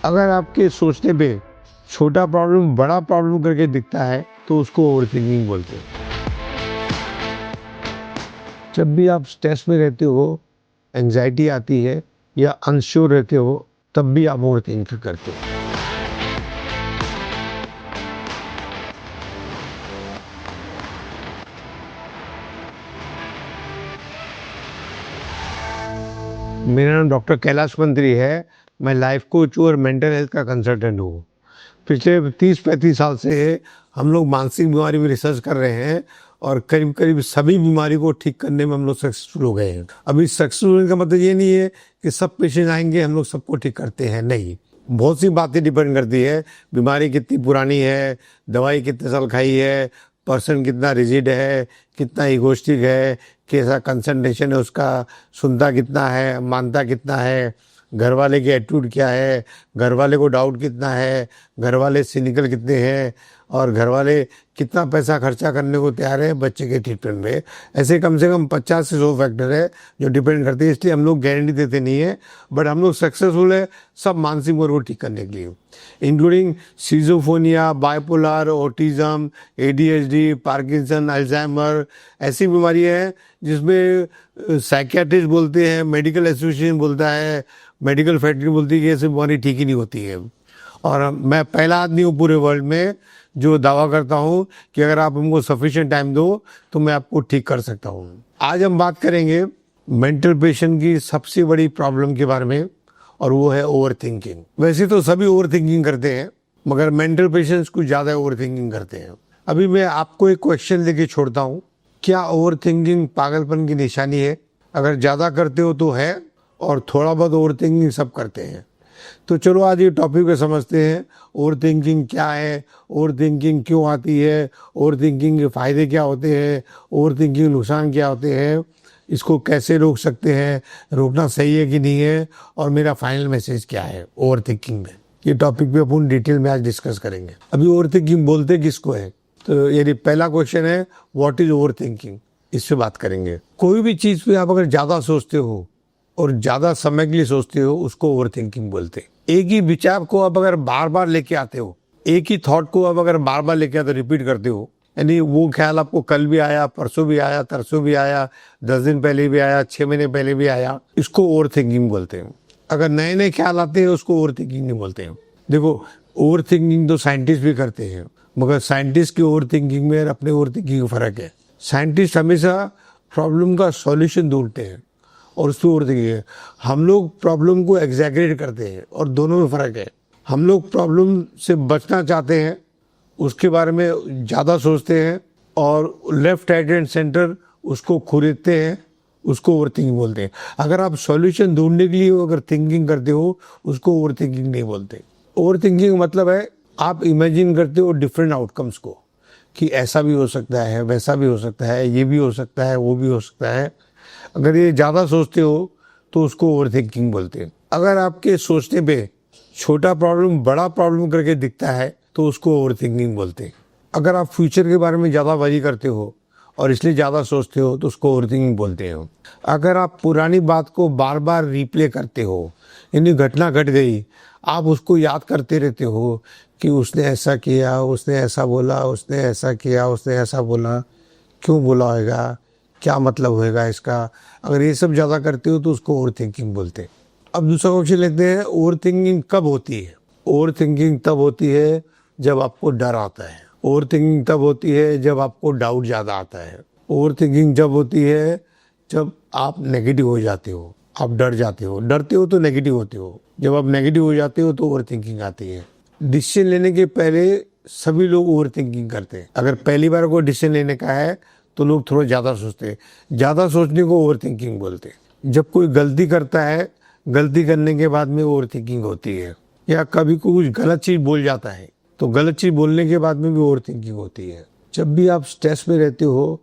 अगर आपके सोचने पे छोटा प्रॉब्लम बड़ा प्रॉब्लम करके दिखता है तो उसको ओवर थिंकिंग बोलते हैं। जब भी आप स्ट्रेस में रहते हो, एंजाइटी आती है या अनश्योर रहते हो, तब भी आप ओवर थिंकिंग करते हो। मेरा नाम डॉक्टर कैलाश मंत्री है। मैं लाइफ कोच और मेंटल हेल्थ का कंसल्टेंट हूँ। पिछले 30-35 साल से हम लोग मानसिक बीमारी में रिसर्च कर रहे हैं और करीब करीब सभी बीमारी को ठीक करने में हम लोग सक्सेसफुल हो गए हैं। अभी सक्सेसफुल होने का मतलब ये नहीं है कि सब पेशेंट आएंगे हम लोग सबको ठीक करते हैं, नहीं। बहुत सी बातें डिपेंड करती है, बीमारी कितनी पुरानी है, दवाई कितने साल खाई है, पर्सन कितना रिजिड है, कितना इगोस्टिक है, कैसा कंसंट्रेशन है उसका, सुनता कितना है, मानता कितना है, घर वाले की एटीट्यूड क्या है, घर वाले को डाउट कितना है, घर वाले सिनिकल कितने हैं और घर वाले कितना पैसा खर्चा करने को तैयार है बच्चे के ट्रीटमेंट में। ऐसे कम से कम 50 से 100 फैक्टर है जो डिपेंड करते हैं। इसलिए हम लोग गारंटी देते नहीं है, बट हम लोग सक्सेसफुल है सब मानसिक बीमारी को ठीक करने के लिए, including schizophrenia, bipolar, autism, ADHD, Parkinson, Alzheimer. ऐसी बीमारी है जिसमें साइकियाट्रिस्ट बोलते हैं, मेडिकल एसोसिएशन बोलता है, मेडिकल फैक्ट्री बोलती है कि ऐसी बीमारी ठीक ही नहीं होती है। और मैं पहला आदमी हूँ पूरे वर्ल्ड में जो दावा करता हूँ कि अगर आप हमको सफिशिएंट टाइम दो तो मैं आपको ठीक कर सकता हूँ। आज हम बात करेंगे मेंटल पेशेंट की सबसे बड़ी प्रॉब्लम के बारे में, और वो है ओवर थिंकिंग। वैसे तो सभी ओवर थिंकिंग करते हैं, मगर मेंटल पेशेंट्स कुछ ज़्यादा ओवर थिंकिंग करते हैं। अभी मैं आपको एक क्वेश्चन लेके छोड़ता हूँ, क्या ओवर थिंकिंग पागलपन की निशानी है? अगर ज़्यादा करते हो तो है, और थोड़ा बहुत ओवर थिंकिंग सब करते हैं। तो चलो आज ये टॉपिक को समझते हैं। ओवर थिंकिंग क्या है, ओवर थिंकिंग क्यों आती है, ओवर थिंकिंग के फ़ायदे क्या होते हैं, ओवर थिंकिंग के नुकसान क्या होते हैं, इसको कैसे रोक सकते हैं, रोकना सही है कि नहीं है, और मेरा फाइनल मैसेज क्या है ओवर थिंकिंग में। ये टॉपिक पे अपन डिटेल में आज डिस्कस करेंगे। अभी ओवर थिंकिंग बोलते किसको है? तो यदि पहला क्वेश्चन है व्हाट इज ओवर थिंकिंग, इस पे बात करेंगे। कोई भी चीज़ पे आप अगर ज़्यादा सोचते हो और ज़्यादा समय के लिए सोचते हो, उसको ओवर थिंकिंग बोलते हैं। एक ही विचार को आप अगर बार बार लेके आते हो, एक ही थॉट को आप अगर बार बार लेके आते हो, रिपीट करते हो, यानी वो ख्याल आपको कल भी आया, परसों भी आया, तरसों भी आया, 10 दिन पहले भी आया, 6 महीने पहले भी आया, इसको ओवर थिंकिंग बोलते हैं। अगर नए नए ख्याल आते हैं उसको ओवर थिंकिंग नहीं बोलते हैं। देखो, ओवर थिंकिंग तो साइंटिस्ट भी करते हैं, मगर साइंटिस्ट की ओवर थिंकिंग में और अपने ओवर थिंकिंग का फर्क है। साइंटिस्ट हमेशा प्रॉब्लम का सॉल्यूशन ढूंढते हैं और उस पर ओवर थिंकिंग है। हम लोग प्रॉब्लम को एग्जैगरेट करते हैं और दोनों में फ़र्क है। हम लोग प्रॉब्लम से बचना चाहते हैं, उसके बारे में ज़्यादा सोचते हैं और लेफ्ट राइट एंड सेंटर उसको खरीदते हैं, उसको ओवर थिंकिंग बोलते हैं। अगर आप सॉल्यूशन ढूंढने के लिए अगर थिंकिंग करते हो, उसको ओवर थिंकिंग नहीं बोलते। ओवर थिंकिंग मतलब है आप इमेजिन करते हो डिफरेंट आउटकम्स को, कि ऐसा भी हो सकता है, वैसा भी हो सकता है, ये भी हो सकता है, वो भी हो सकता है। अगर ये ज़्यादा सोचते हो तो उसको ओवर थिंकिंग बोलते हैं। अगर आपके सोचने पे छोटा प्रॉब्लम बड़ा प्रॉब्लम करके दिखता है तो उसको ओवर थिंकिंग बोलते हैं। अगर आप फ्यूचर के बारे में ज़्यादा वरी करते हो और इसलिए ज़्यादा सोचते हो तो उसको ओवर थिंकिंग बोलते हैं। अगर आप पुरानी बात को बार बार रिप्ले करते हो, यानी घटना घट गई, आप उसको याद करते रहते हो कि उसने ऐसा किया, उसने ऐसा बोला, उसने ऐसा किया, उसने ऐसा बोला, क्यों बोला होगा, क्या मतलब होएगा इसका, अगर ये सब ज़्यादा करते हो तो उसको ओवर थिंकिंग बोलते हैं। अब दूसरा क्वेश्चन लेते हैं, ओवर थिंकिंग कब होती है? ओवर थिंकिंग तब होती है जब आपको डर आता है। ओवर थिंकिंग तब होती है जब आपको डाउट ज़्यादा आता है। ओवर थिंकिंग जब होती है जब आप नेगेटिव हो जाते हो, आप डर जाते हो। डरते हो तो नेगेटिव होते हो, जब आप नेगेटिव हो जाते हो तो ओवर थिंकिंग आती है। डिसीजन लेने के पहले सभी लोग ओवर थिंकिंग करते हैं। अगर पहली बार कोई डिसीजन लेने का है तो लोग थोड़ा ज़्यादा सोचते हैं। ज़्यादा सोचने को ओवर थिंकिंग बोलते हैं। जब कोई गलती करता है, गलती करने के बाद में ओवर थिंकिंग होती है। या कभी कुछ गलत चीज़ बोल जाता है तो गलत चीज़ बोलने के बाद में भी ओवर थिंकिंग होती है। जब भी आप स्ट्रेस में रहते हो,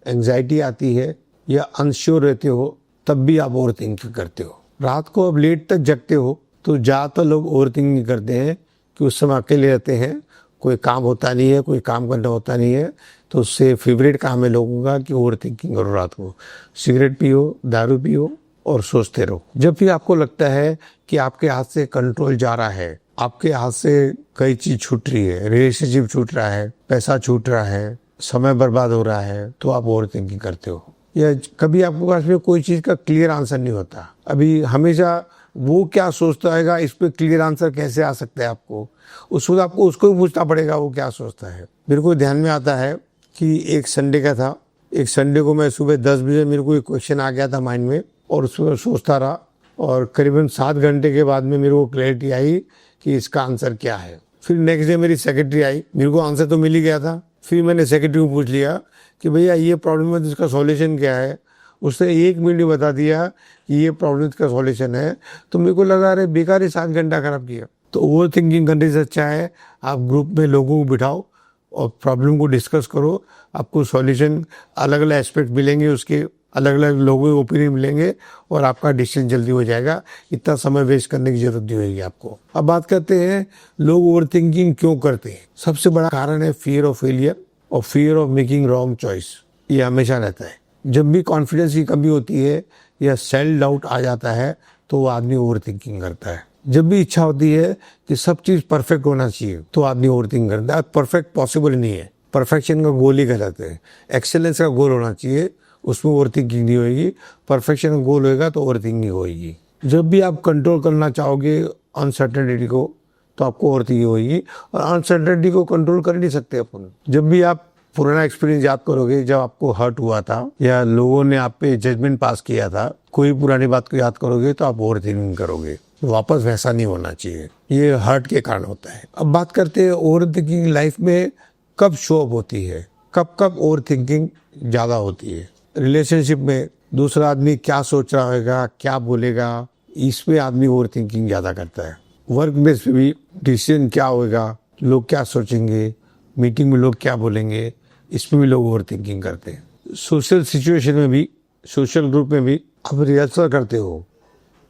एंजाइटी आती है या अनश्योर रहते हो, तब भी आप ओवर थिंकिंग करते हो। रात को आप लेट तक जगते हो तो ज़्यादातर लोग ओवर थिंकिंग करते हैं कि उस समय अकेले रहते हैं, कोई काम होता नहीं है, कोई काम करना होता नहीं है, तो उससे फेवरेट काम है लोगों का कि ओवर थिंकिंग करो। रात को सिगरेट पियो, दारू पियो और सोचते रहो। जब भी आपको लगता है कि आपके हाथ से कंट्रोल जा रहा है आपके हाथ से कई चीज छूट रही है, रिलेशनशिप छूट रहा है, पैसा छूट रहा है, समय बर्बाद हो रहा है, तो आप ओवर थिंकिंग करते हो। या कभी आपके पास में कोई चीज का क्लियर आंसर नहीं होता, अभी हमेशा वो क्या सोचता है इस पे क्लियर आंसर कैसे आ सकता है आपको, उस वक्त आपको उसको भी पूछना पड़ेगा वो क्या सोचता है। मेरे को ध्यान में आता है कि एक संडे का था, एक संडे को मैं सुबह 10 बजे मेरे को एक क्वेश्चन आ गया था माइंड में, और उसमें सोचता रहा, और करीबन 7 घंटे के बाद में मेरे को क्लैरिटी आई कि इसका आंसर क्या है। फिर नेक्स्ट डे मेरी सेक्रेटरी आई, मेरे को आंसर तो मिल ही गया था। फिर मैंने सेक्रेटरी को पूछ लिया कि भैया ये प्रॉब्लम है, इसका सॉल्यूशन क्या है। उसने 1 मिनट में बता दिया कि ये प्रॉब्लम का सॉल्यूशन है। तो मेरे को लगा अरे बेकार ही 7 घंटा खराब किया। तो ओवर थिंकिंग करने से अच्छा है आप ग्रुप में लोगों को बिठाओ और प्रॉब्लम को डिस्कस करो, आपको सॉल्यूशन अलग अलग एस्पेक्ट मिलेंगे, उसके अलग अलग लोगों के ओपिनियन मिलेंगे और आपका डिसीजन जल्दी हो जाएगा। इतना समय वेस्ट करने की जरूरत नहीं होगी आपको। अब बात करते हैं लोग ओवर थिंकिंग क्यों करते हैं। सबसे बड़ा कारण है फियर ऑफ फेलियर और fear of making wrong choice. ये हमेशा रहता है। जब भी कॉन्फिडेंस की कमी होती है या सेल्फ डाउट आ जाता है तो वो आदमी ओवर थिंकिंग करता है। जब भी इच्छा होती है कि सब चीज परफेक्ट होना चाहिए तो आदमी ओवर थिंकिंग करता है। परफेक्ट पॉसिबल नहीं है, परफेक्शन का गोल ही गलत है। एक्सेलेंस का गोल होना चाहिए, उसमें ओवर थिंकिंग नहीं होगी। परफेक्शन का गोल होगा तो ओवर थिंकिंग होगी। जब भी आप कंट्रोल करना चाहोगे अनसर्टेनिटी को तो आपको ओवर थिंकिंग होगी, और अनसर्टेनिटी को कंट्रोल कर नहीं सकते अपन। जब भी आप पुराना एक्सपीरियंस याद करोगे, जब आपको हर्ट हुआ था या लोगों ने आप पे जजमेंट पास किया था, कोई पुरानी बात को याद करोगे तो आप ओवर थिंकिंग करोगे। वापस वैसा नहीं होना चाहिए, ये हर्ट के कारण होता है। अब बात करते हैं ओवर थिंकिंग लाइफ में कब शो अप होती है, कब कब ओवर थिंकिंग ज्यादा होती है। रिलेशनशिप में दूसरा आदमी क्या सोच रहा होगा, क्या बोलेगा, इस पे आदमी ओवर थिंकिंग ज्यादा करता है। वर्क बेस पे भी डिसीजन क्या होगा, लोग क्या सोचेंगे, मीटिंग में लोग क्या बोलेंगे, इसमें भी लोग ओवर थिंकिंग करते हैं। सोशल सिचुएशन में भी, सोशल ग्रुप में भी आप रिहर्सल करते हो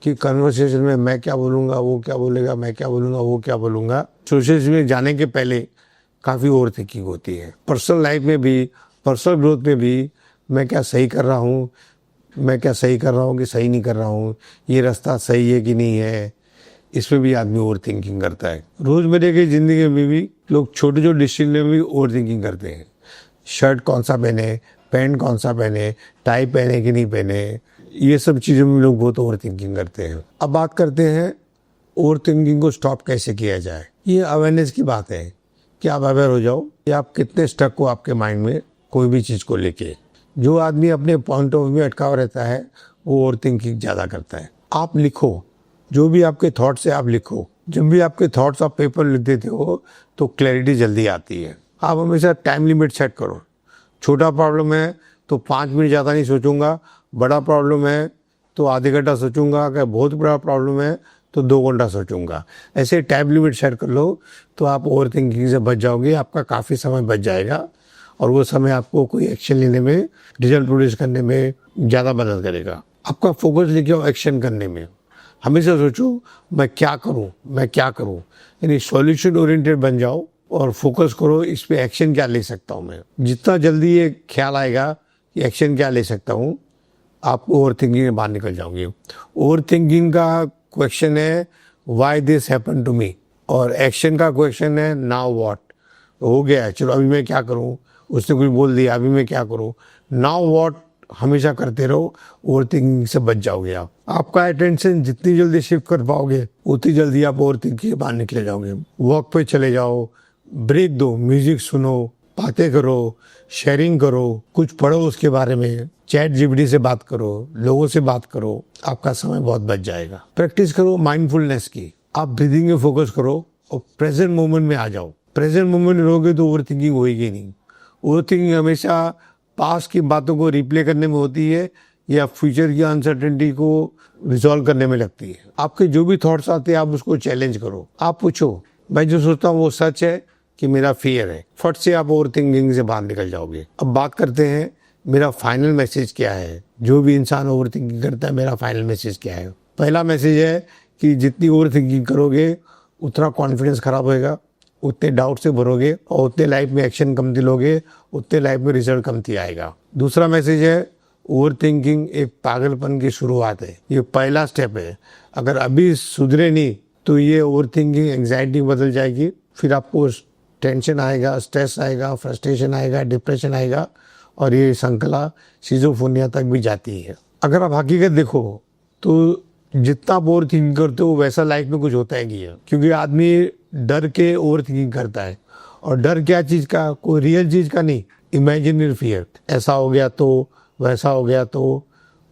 कि कन्वर्सेशन में मैं क्या बोलूँगा, वो क्या बोलेगा, मैं क्या बोलूँगा, वो क्या बोलूँगा। सोशल में जाने के पहले काफ़ी ओवर थिंकिंग होती है। पर्सनल लाइफ में भी, पर्सनल ग्रोथ में भी मैं क्या सही कर रहा हूँ, मैं क्या सही कर रहा हूँ कि सही नहीं कर रहा हूँ, ये रास्ता सही है कि नहीं है, इसमें भी आदमी ओवर थिंकिंग करता है। रोजमर्रा की जिंदगी में भी लोग छोटे छोटे डिसीजन में भी ओवर थिंकिंग करते हैं। शर्ट कौन सा पहने, पैंट कौन सा पहने, टाई पहने कि नहीं पहने, ये सब चीज़ों में लोग बहुत ओवर थिंकिंग करते हैं। अब बात करते हैं ओवर थिंकिंग को स्टॉप कैसे किया जाए। ये अवेयरनेस की बात है कि आप अवेयर हो जाओ कि आप कितने स्टक हो आपके माइंड में कोई भी चीज़ को लेके। जो आदमी अपने पॉइंट ऑफ व्यू में अटका हुआ रहता है वो ओवर थिंकिंग ज़्यादा करता है। आप लिखो, जो भी आपके थॉट्स है आप लिखो। जब भी आपके थॉट्स आप पेपर लिख देते हो तो क्लैरिटी जल्दी आती है। आप हमेशा टाइम लिमिट सेट करो। छोटा प्रॉब्लम है तो 5 मिनट ज़्यादा नहीं सोचूंगा, बड़ा प्रॉब्लम है तो आधे घंटा सोचूंगा, अगर बहुत बड़ा प्रॉब्लम है तो 2 घंटा सोचूंगा। ऐसे टाइम लिमिट सेट कर लो तो आप ओवर थिंकिंग से बच जाओगे। आपका काफ़ी समय बच जाएगा और वो समय आपको कोई एक्शन लेने में, रिजल्ट प्रोड्यूस करने में ज़्यादा मदद करेगा। आपका फोकस लेके आओ एक्शन करने में। हमेशा सोचो मैं क्या करूं, मैं क्या करूं, यानी सॉल्यूशन ओरिएंटेड बन जाओ और फोकस करो इस पे एक्शन क्या ले सकता हूं मैं। जितना जल्दी ये ख्याल आएगा कि एक्शन क्या ले सकता हूं, आप ओवर थिंकिंग में बाहर निकल जाओगे। ओवर थिंकिंग का क्वेश्चन है why this happen to me, और एक्शन का क्वेश्चन है नाउ व्हाट। हो गया, चलो अभी मैं क्या करूं, उसने कुछ बोल दिया, अभी मैं क्या करूं, नाउ व्हाट हमेशा करते रहो, ओवर थिंकिंग से बच जाओगे आप। आपका अटेंशन जितनी जल्दी शिफ्ट कर पाओगे उतनी जल्दी आप ओवर थिंकिंग से बाहर निकले जाओगे। वॉक पे चले जाओ, ब्रेक दो, म्यूजिक सुनो, बातें करो, शेयरिंग करो, कुछ पढ़ो उसके बारे में, चैट जीपीटी से बात करो, लोगों से बात करो, आपका समय बहुत बच जाएगा। प्रैक्टिस करो माइंडफुलनेस की। आप ब्रीदिंग में फोकस करो और प्रेजेंट मोमेंट में आ जाओ। प्रेजेंट मोमेंट में रहोगे तो ओवर थिंकिंग होगी नहीं। ओवर थिंकिंग हमेशा पास्ट की बातों को रिप्ले करने में होती है या फ्यूचर की अनसर्टेनिटी को रिजॉल्व करने में लगती है। आपके जो भी थॉट्स आते हैं आप उसको चैलेंज करो। आप पूछो मैं जो सोचता हूँ वो सच है कि मेरा फियर है। फट से आप ओवर थिंकिंग से बाहर निकल जाओगे। अब बात करते हैं मेरा फाइनल मैसेज क्या है। जो भी इंसान ओवर थिंकिंग करता है मेरा फाइनल मैसेज क्या है। पहला मैसेज है कि जितनी ओवर थिंकिंग करोगे उतना कॉन्फिडेंस खराब होएगा, उतने डाउट से भरोगे और उतने लाइफ में एक्शन कमती लोगे, उतने लाइफ में रिजल्ट कमती आएगा। दूसरा मैसेज है ओवर थिंकिंग एक पागलपन की शुरुआत है। ये पहला स्टेप है। अगर अभी सुधरे नहीं तो ये ओवर थिंकिंग एंग्जाइटी बदल जाएगी। फिर आपको टेंशन आएगा, स्ट्रेस आएगा, फ्रस्ट्रेशन आएगा, डिप्रेशन आएगा और ये श्रृंखला सिजोफ्रेनिया तक भी जाती है। अगर आप हकीकत देखो तो जितना आप ओवर थिंकिंग करते हो वैसा लाइफ में कुछ होता है नहीं है, क्योंकि आदमी डर के ओवर थिंकिंग करता है। और डर क्या चीज़ का? कोई रियल चीज़ का नहीं, इमेजिनरी फियर। ऐसा हो गया तो, वैसा हो गया तो,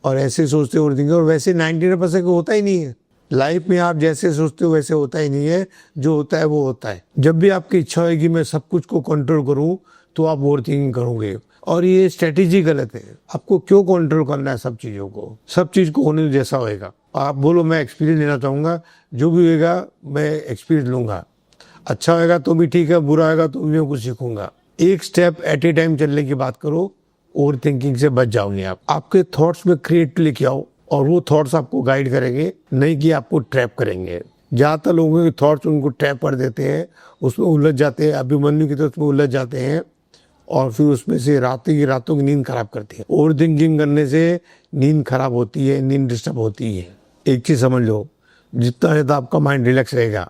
और ऐसे सोचते ओवर थिंकिंग। और वैसे 99% को होता ही नहीं है लाइफ में। आप जैसे सोचते हो वैसे होता ही नहीं है, जो होता है वो होता है। जब भी आपकी इच्छा होगी मैं सब कुछ को कंट्रोल करूं तो आप ओवर थिंकिंग करोगे, और ये स्ट्रेटेजी गलत है। आपको क्यों कंट्रोल करना है सब चीज़ों को? सब चीज़ को होने जैसा होएगा। आप बोलो मैं एक्सपीरियंस लेना चाहूँगा, जो भी होएगा मैं एक्सपीरियंस लूँगा। अच्छा होएगा तो भी ठीक है, बुरा होएगा तो भी मैं कुछ सीखूंगा। एक स्टेप एट ए टाइम चलने की बात करो, ओवर थिंकिंग से बच जाओगे आप। आपके थॉट्स में क्रिएट लेके आओ और वो थॉट्स आपको गाइड करेंगे, नहीं कि आपको ट्रैप करेंगे। ज़्यादातर लोगों के थॉट्स उनको ट्रैप कर देते हैं, उसमें उलझ जाते हैं, अभिमन्यु की तो उसमें उलझ जाते हैं और फिर उसमें से रातों की नींद खराब करती है। ओवर थिंकिंग करने से नींद खराब होती है, नींद डिस्टर्ब होती है। एक चीज़ समझ लो, जितना ज़्यादा आपका माइंड रिलैक्स रहेगा,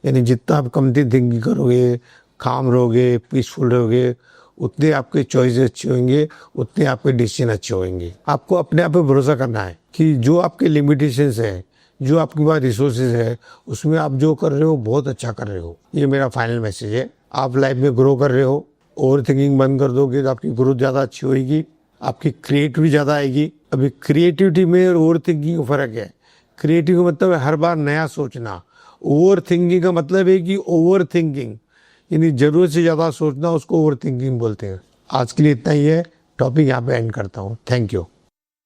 यानी जितना आप कमती थिंकिंग करोगे, काम रहोगे, पीसफुल रहोगे, उतने आपके चॉइसेस अच्छे होंगे, उतने आपके डिसीजन अच्छे होंगे। आपको अपने आप पे भरोसा करना है कि जो आपके लिमिटेशंस है, जो आपके पास रिसोर्सेज है, उसमें आप जो कर रहे हो बहुत अच्छा कर रहे हो। ये मेरा फाइनल मैसेज है। आप लाइफ में ग्रो कर रहे हो, ओवर थिंकिंग बंद कर दोगे तो आपकी ग्रोथ ज़्यादा अच्छी होगी, आपकी क्रिएटिविटी ज़्यादा आएगी। अभी क्रिएटिविटी में और ओवर थिंकिंग का फ़र्क है। क्रिएटिव का मतलब है हर बार नया सोचना। ओवर थिंकिंग का मतलब है कि ओवर थिंकिंग यानी ज़रूरत से ज़्यादा सोचना, उसको ओवर थिंकिंग बोलते हैं। आज के लिए इतना ही है, टॉपिक यहाँ पे एंड करता हूँ। Thank you.